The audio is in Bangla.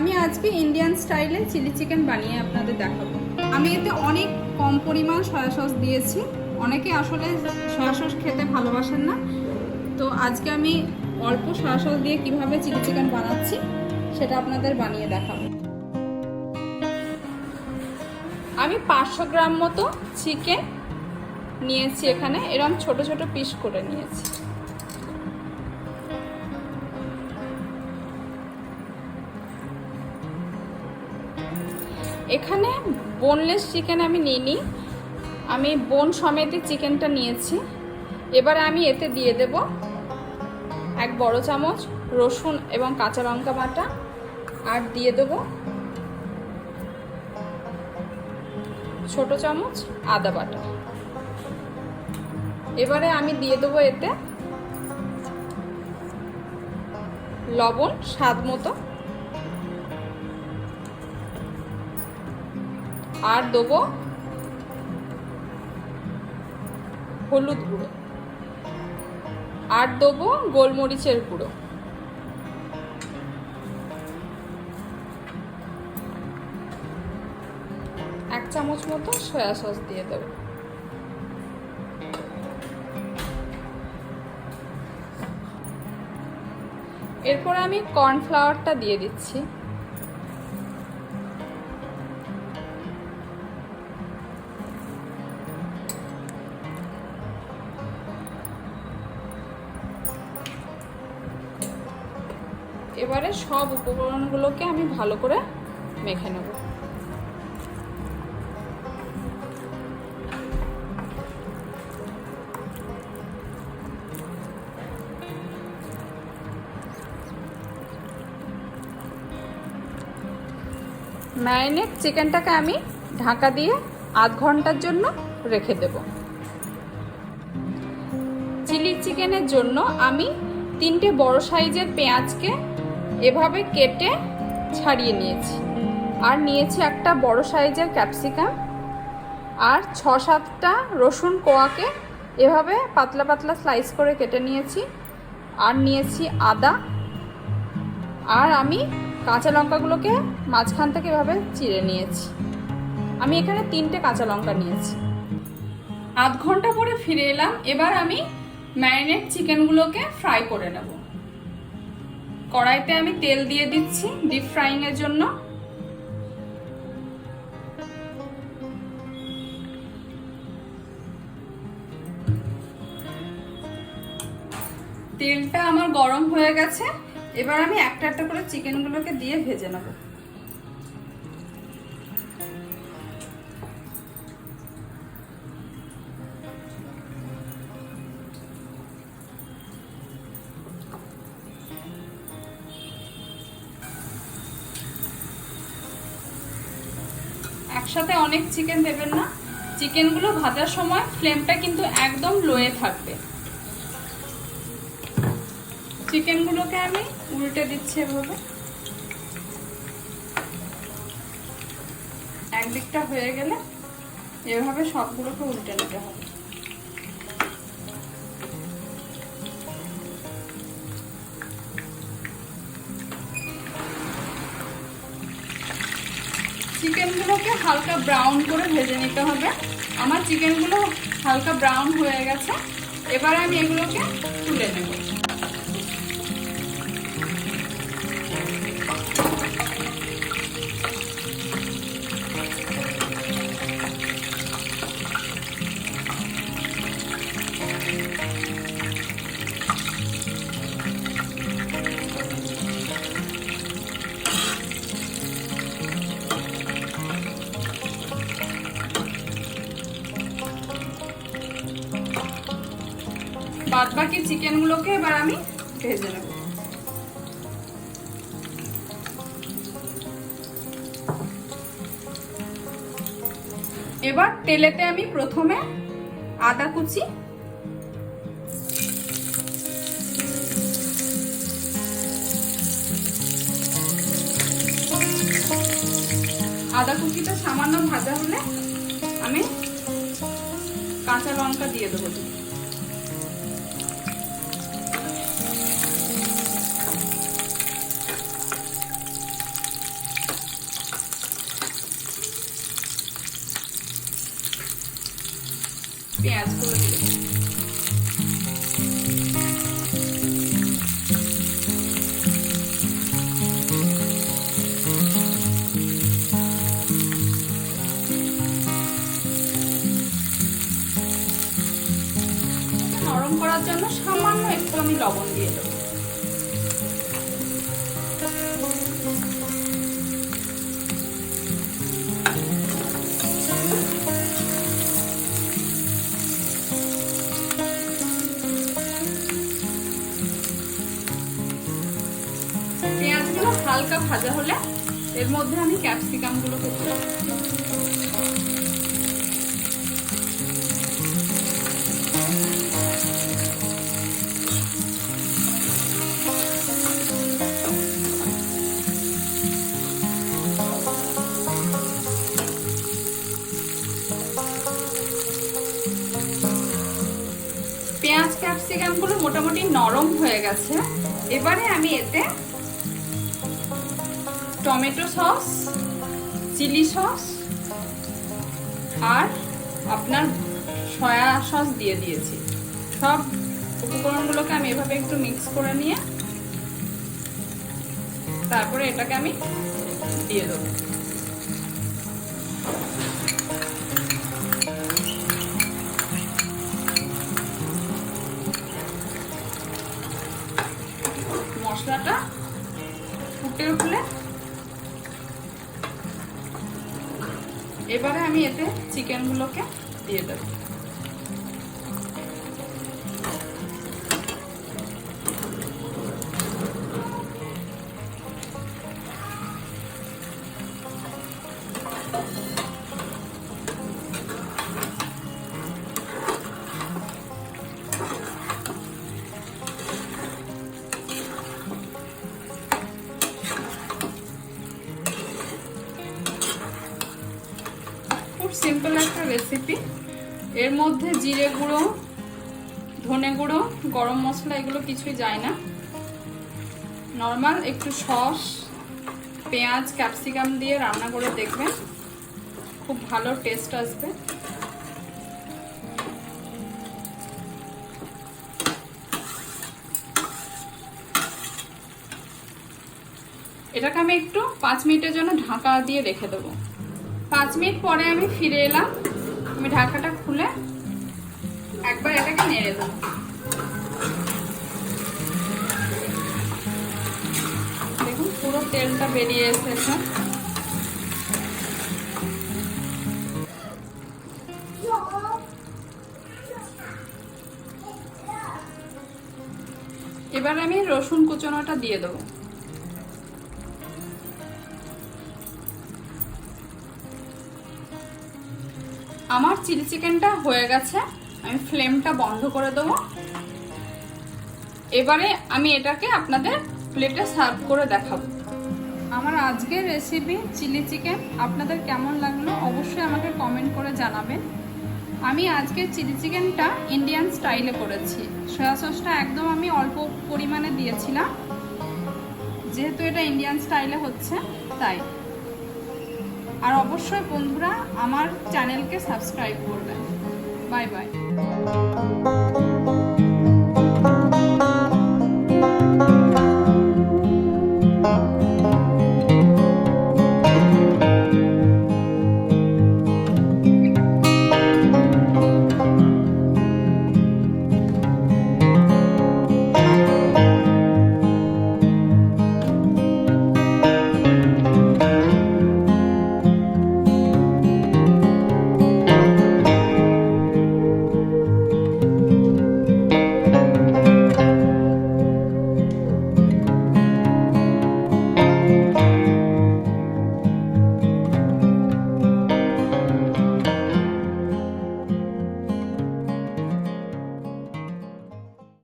আমি আজকে ইন্ডিয়ান স্টাইলে চিলি চিকেন বানিয়ে আপনাদের দেখাবো। আমি এতে অনেক কম পরিমাণ সয়া সস দিয়েছি। অনেকে আসলে সয়া সস খেতে ভালোবাসেন না, তো আজকে আমি অল্প সয়া সস দিয়ে কিভাবে চিলি চিকেন বানাচ্ছি সেটা আপনাদের বানিয়ে দেখাবো। আমি 500 গ্রাম মতো চিকেন নিয়েছি, এখানে এরকম ছোট ছোট পিস করে নিয়েছি। এখানে বোনলেস চিকেন আমি নিইনি, আমি বোন সমেতই চিকেনটা নিয়েছি। এবারে আমি এতে দিয়ে দেব 1 বড় চামচ রসুন এবং কাঁচা লঙ্কা বাটা, আর দিয়ে দেব ছোট চামচ আদা বাটা। এবারে আমি দিয়ে দেবো এতে লবণ স্বাদ মতো, আর দেবো হলুদ গুঁড়ো, আর দেবো গোলমরিচের গুঁড়ো। এক চামচ মতো সয়া সস দিয়ে দেবো। এরপর আমি কর্নফ্লাওয়ারটা দিয়ে দিচ্ছি। এবারে সব উপকরণগুলোকে আমি ভালো করে মেখে নেব। ম্যারিনেট চিকেনটাকে আমি ঢাকা দিয়ে আধ ঘন্টার জন্য রেখে দেব। চিলি চিকেনের জন্য আমি 3টে বড় সাইজের পেঁয়াজকে এভাবে কেটে ছাড়িয়ে নিয়েছি, আর নিয়েছি একটা বড় সাইজের ক্যাপসিকাম, আর 6-7টা রসুন কোয়াকে এভাবে পাতলা পাতলা স্লাইস করে কেটে নিয়েছি, আর নিয়েছি আদা, আর আমি কাঁচা লঙ্কাগুলোকে মাঝখান থেকে এভাবে চিড়ে নিয়েছি। আমি এখানে 3টে কাঁচা লঙ্কা নিয়েছি। আধ ঘন্টা পরে ফিরে এলাম। এবার আমি ম্যারিনেট চিকেনগুলোকে ফ্রাই করে নেব। কড়াইতে আমি তেল দিয়ে দিচ্ছি ডিপ ফ্রাইং এর জন্য। তেলটা আমার গরম হয়ে গেছে। এবার আমি একটা একটা করে চিকেনগুলোকে দিয়ে ভেজে নেব। একসাথে অনেক চিকেন দেবেন না, চিকেনগুলো ভাজার সময় ফ্লেমটা কিন্তু একদম লোয়ে থাকবে। চিকেনগুলোকে আমি উল্টে দিচ্ছি এভাবে। একদিকটা হয়ে গেলে এভাবে সবগুলোকে উল্টে নিতে হবে। চিকেনগুলোকে হালকা ব্রাউন করে ভেজে নিতে হবে। আমার চিকেনগুলো হালকা ব্রাউন হয়ে গেছে। এবার আমি এগুলোকে তুলে নেব। বাদবাকি চিকেনগুলোকে এবার আমি ভেজে নেব। এবার তেলেতে আমি প্রথমে আদা কুচি, আদা কুচিটা সামান্য ভাজা হলে আমি কাঁচা লঙ্কা দিয়ে দেবো। পেঁয়াজগুলো দিয়ে দেবো। নরম করার জন্য সামান্য একটু আমি লবণ দিয়ে দেবো। পেঁয়াজগুলো হালকা ভাজা হলে এর মধ্যে আমি ক্যাপসিকাম গুলো দেবো। পেঁয়াজ ক্যাপসিকাম গুলো মোটামুটি নরম হয়ে গেছে। এবারে আমি এতে টমেটো সস, চিলি সস আর আপনার সয়া সস দিয়ে দিয়েছি। সব উপকরণগুলোকে আমি এভাবে একটু মিক্স করে নিয়ে তারপরে এটাকে আমি দিয়ে দেবো। মশলাটা ফুটে উঠলে এবারে আমি এতে চিকেনগুলোকে দিয়ে দেব। খুব সিম্পল একটা রেসিপি। এর মধ্যে জিরে গুঁড়ো, ধনে গুঁড়ো, গরম মশলা এগুলো কিছুই যায় না। নর্মাল একটু সস, পেঁয়াজ, ক্যাপসিকাম দিয়ে রান্না করে দেখবেন, খুব ভালো টেস্ট আসবে। এটাকে আমি একটু 5 মিনিটের জন্য ঢাকা দিয়ে রেখে দেবো। 5 মিনিট পরে আমি ফিরে এলাম। আমি ঢাকাটা খুলে একবার এটাকে নেড়ে দেবো। দেখুন পুরো তেলটা বেরিয়ে এসেছে। এবার আমি রসুন কুচনোটা দিয়ে দেবো। আমার চিলি চিকেনটা হয়ে গেছে, আমি ফ্লেমটা বন্ধ করে দেবো। এবারে আমি এটাকে আপনাদের প্লেটে সার্ভ করে দেখাবো। আমার আজকের রেসিপি চিলি চিকেন আপনাদের কেমন লাগলো অবশ্যই আমাকে কমেন্ট করে জানাবেন। আমি আজকে চিলি চিকেনটা ইন্ডিয়ান স্টাইলে করেছি। সয়া সসটা একদম আমি অল্প পরিমাণে দিয়েছিলাম, যেহেতু এটা ইন্ডিয়ান স্টাইলে হচ্ছে তাই। আর অবশ্যই বন্ধুরা আমার চ্যানেলকে সাবস্ক্রাইব করবেন। Bye bye.